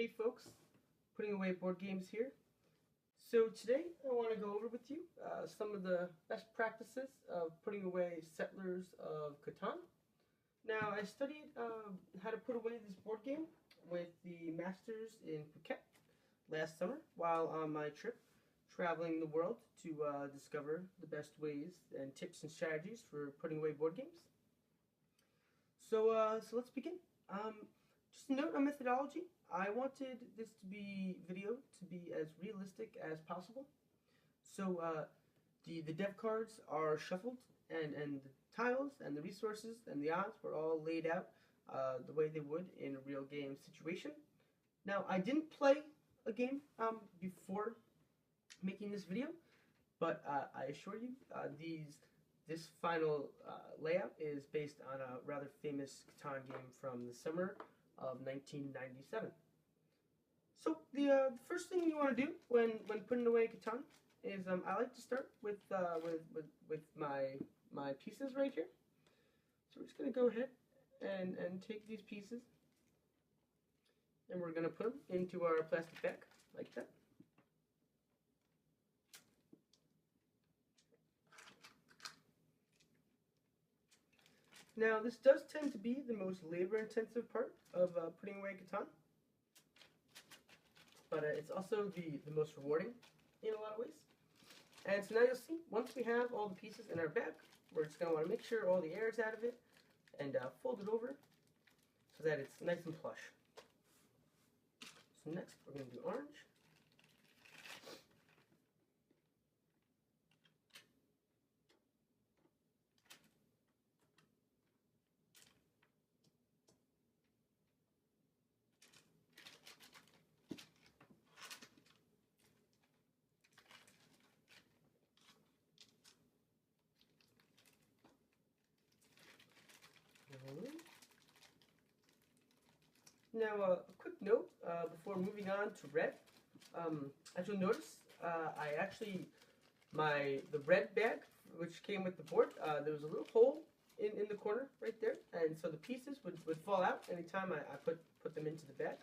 Hey folks, putting away board games here. So today I want to go over with you some of the best practices of putting away Settlers of Catan. Now I studied how to put away this board game with the masters in Phuket last summer while on my trip traveling the world to discover the best ways and tips and strategies for putting away board games. So let's begin. Just a note on methodology. I wanted this video to be as realistic as possible. So the dev cards are shuffled and the tiles and the resources and the odds were all laid out the way they would in a real game situation. Now I didn't play a game before making this video, but I assure you this final layout is based on a rather famous Catan game from the summer of 1997. So the first thing you want to do when putting away Catan is I like to start with my pieces right here. So we're just going to go ahead and take these pieces and we're going to put them into our plastic bag like that. Now this does tend to be the most labor-intensive part of putting away Catan, but it's also the most rewarding in a lot of ways. And so now you'll see, once we have all the pieces in our bag, we're just going to want to make sure all the air is out of it and fold it over so that it's nice and plush. So next we're going to do orange. Now, a quick note before moving on to red. As you'll notice, the red bag, which came with the board, there was a little hole in the corner right there, and so the pieces would fall out anytime I put them into the bag.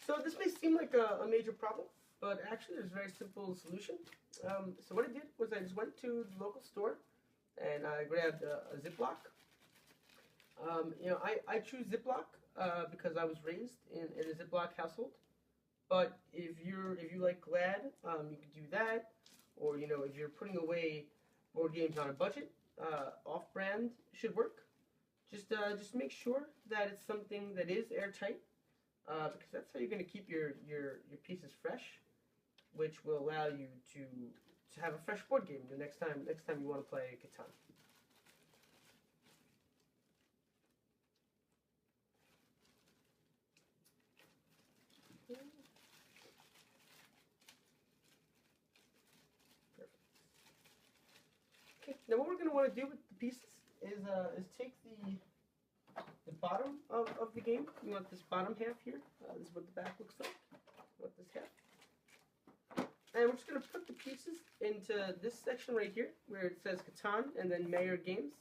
So this may seem like a major problem, but actually there's a very simple solution. So what I did was I just went to the local store and I grabbed a Ziploc. I choose Ziploc because I was raised in a Ziploc household. But if you like Glad, you could do that. Or if you're putting away board games on a budget, off-brand should work. Just make sure that it's something that is airtight, because that's how you're going to keep your pieces fresh, which will allow you to have a fresh board game the next time you want to play Catan. Okay, now what we're going to want to do with the pieces is take the bottom of the game. You want this bottom half here. This is what the back looks like. You want this half. And we're just going to put the pieces into this section right here where it says Catan and then Mayor Games.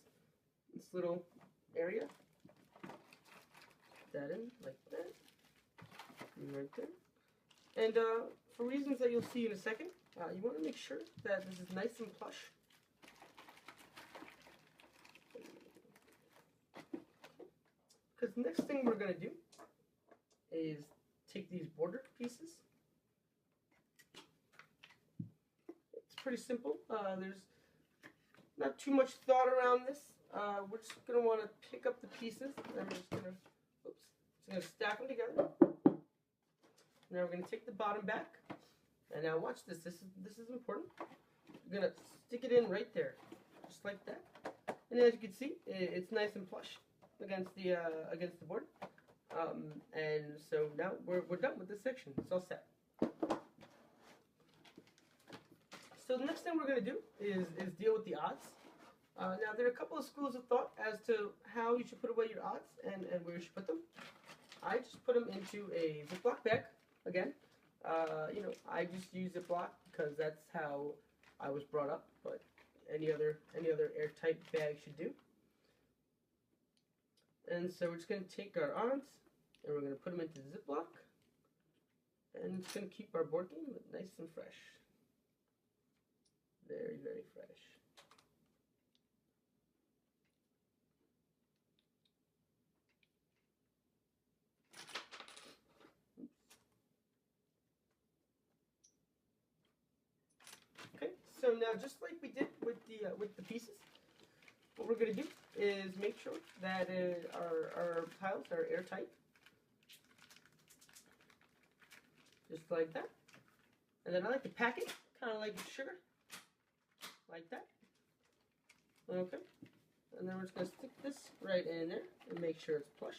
This little area. Put that in like that. And right there. And for reasons that you'll see in a second, you want to make sure that this is nice and plush. Because the next thing we're going to do is take these border pieces. It's pretty simple. There's not too much thought around this. We're just going to want to pick up the pieces and we're just going to stack them together. Now we're going to take the bottom back. And now watch this. This is important. We're going to stick it in right there, just like that. And as you can see, it's nice and plush against the board, and so now we're done with this section. It's all set. So the next thing we're going to do is deal with the odds. Now there are a couple of schools of thought as to how you should put away your odds and where you should put them. I just put them into a Ziploc bag. Again, I just use Ziploc because that's how I was brought up, but any other airtight bag should do. And so we're just going to take our odds and we're going to put them into the Ziploc and it's going to keep our board game nice and fresh. Very, very fresh. Okay, so now just like we did with the pieces, what we're going to do is make sure that our tiles are airtight, just like that. And then I like to pack it, kind of like sugar, like that. Okay, and then we're just going to stick this right in there and make sure it's flush.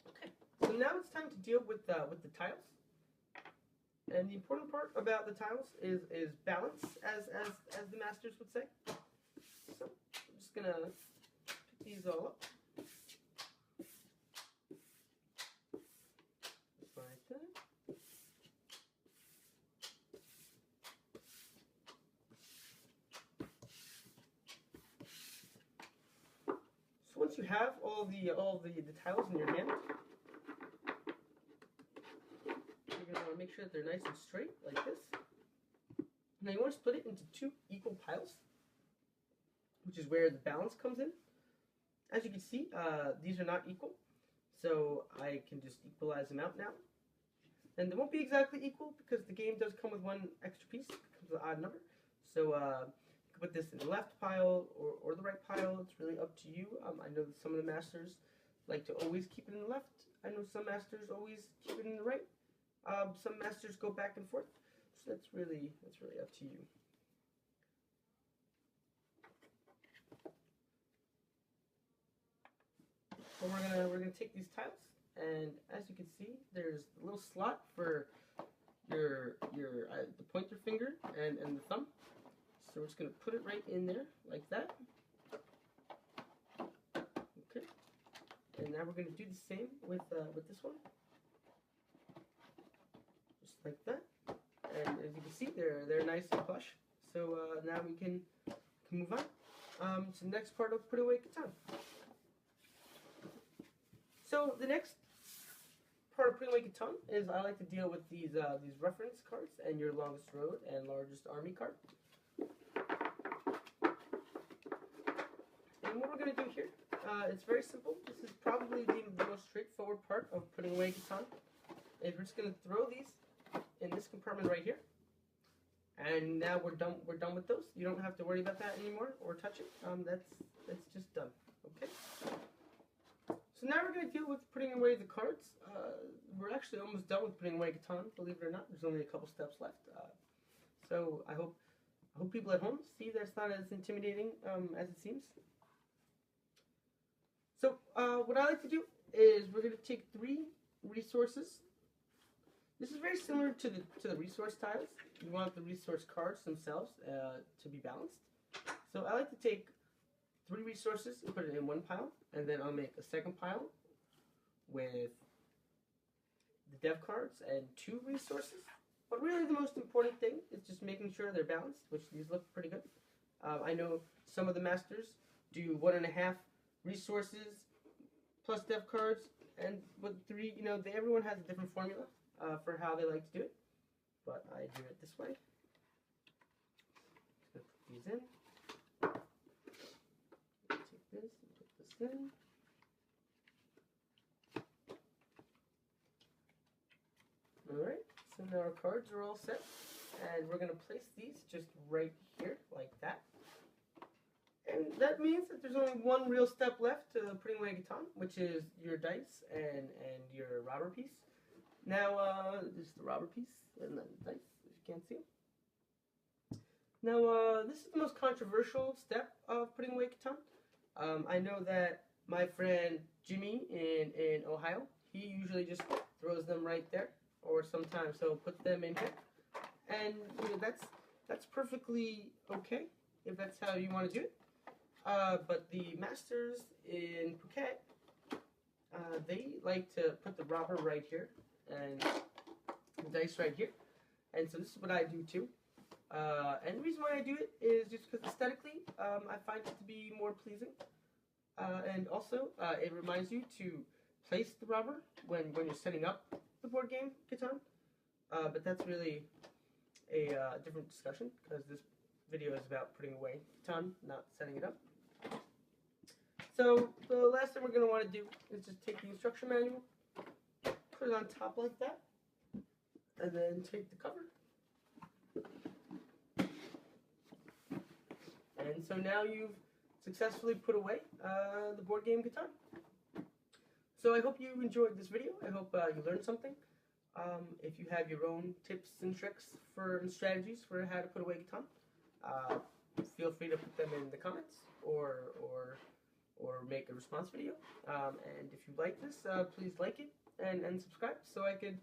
Okay, so now it's time to deal with the tiles. And the important part about the tiles is balance, as the masters would say. So I'm just gonna pick these all up. Just like that. So once you have all the tiles in your hand, you're going to want to make sure that they're nice and straight, like this. Now you want to split it into 2 equal piles, which is where the balance comes in. As you can see, these are not equal, so I can just equalize them out now. And they won't be exactly equal because the game does come with 1 extra piece. It comes with an odd number. So you can put this in the left pile or the right pile. It's really up to you. I know that some of the masters like to always keep it in the left. I know some masters always keep it in the right. Some masters go back and forth, so that's really up to you. So we're gonna take these tiles, and as you can see, there's a little slot for your the pointer finger and the thumb. So we're just gonna put it right in there like that. Okay, and now we're gonna do the same with this one. Like that, and as you can see, they're nice and plush. So now we can move on to the next part of Putting Away Catan. So the next part of Putting Away Catan is I like to deal with these reference cards and your longest road and largest army card. And what we're going to do here, it's very simple. This is probably the most straightforward part of Putting Away Catan. Is we're just going to throw these in this compartment right here, and now we're done with those. You don't have to worry about that anymore or touch it. That's just done. Okay, so now we're going to deal with putting away the cards. We're actually almost done with putting away Catan, believe it or not. There's only a couple steps left, so I hope people at home see that it's not as intimidating as it seems. So what I like to do is we're going to take 3 resources. This is very similar to the resource tiles. You want the resource cards themselves to be balanced. So I like to take 3 resources and put it in one pile, and then I'll make a second pile with the dev cards and 2 resources. But really the most important thing is just making sure they're balanced, which these look pretty good. I know some of the masters do 1.5 resources plus dev cards, and with 3, everyone has a different formula for how they like to do it, but I do it this way. Just gonna put these in. Take this and put this in. Alright, so now our cards are all set, and we're gonna place these just right here, like that. And that means that there's only one real step left to Putting Away Catan, which is your dice and your robber piece. Now, this is the robber piece, and then the dice, if you can't see them. Now, this is the most controversial step of Putting Away Catan. I know that my friend Jimmy in Ohio, he usually just throws them right there, or sometimes he'll put them in here. And, that's perfectly okay, if that's how you want to do it. But the masters in Phuket, they like to put the robber right here and the dice right here, and so this is what I do too. And the reason why I do it is just because aesthetically, I find it to be more pleasing, and also it reminds you to place the robber when you're setting up the board game Catan, but that's really a different discussion because this video is about putting away Catan, not setting it up. So the last thing we're going to want to do is just take the instruction manual, put it on top like that, and then take the cover. And so now you've successfully put away the board game Catan. So I hope you enjoyed this video. I hope you learned something. If you have your own tips and tricks and strategies for how to put away Catan, feel free to put them in the comments or make a response video. And if you like this, please like it and subscribe so I could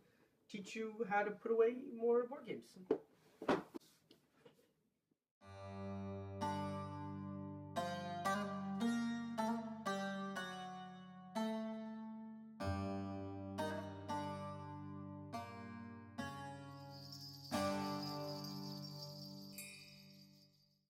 teach you how to put away more board games.